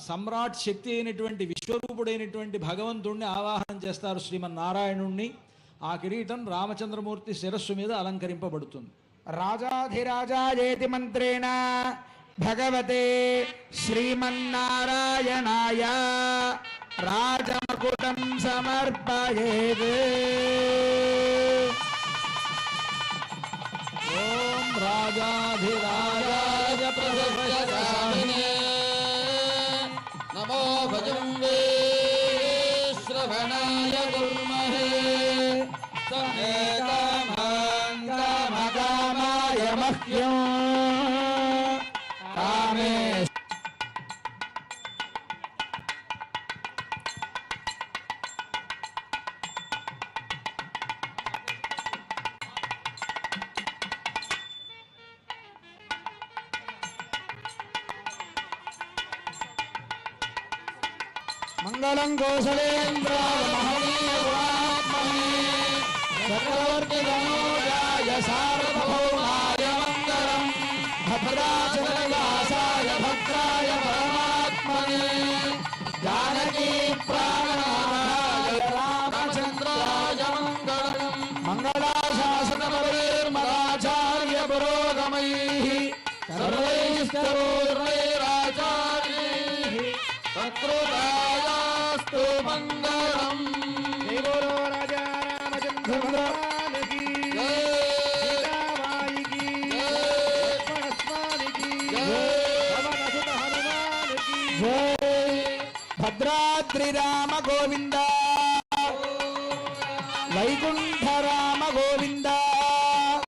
సమ్రాట్ శక్తి అయినటువంటి విశ్వరూపుడైనటువంటి భగవంతుణ్ణి ఆవాహనం చేస్తారు, శ్రీమన్నారాయణుణ్ణి. ఆ కిరీటం రామచంద్రమూర్తి శిరస్సు మీద అలంకరింపబడుతుంది. రాజాధిరాజాయేతి మంత్రేణ భగవతే శ్రీమన్నారాయణాయ రాజమకుటం సమర్పయేత్. ఓం రాజాధిరాజాయ ప్రసవ్యసామినే నమో భజంగే శ్రవణాయ కుర్మహే కామాయ మహ్యం కామే. మంగళం కోసలేంద్రాయ మహనీయాత్మనే చక్రవర్తి గణోజాయ సార్వభౌమాయ మంగళం భద్రాచలవాసాయ భద్రాయ పరమాత్మనే జానకీ ప్రాణనాథాయ రామచంద్రాయ మంగళం. మంగళాశాసనపరైర్మదాచార్య పురోగమైః సర్వైస్తరోర్వైరాచార్యైః సత్కృతాయాస్తు మంగళం. జై బోలో రాజా రామచంద్ర భగవాన్ కీ జై, సీతామాయి కీ జై, లక్ష్మణ స్వామి కీ జై, పవన సుత హనుమాన్ కీ జై. భద్రాద్రి రామ గోవింద.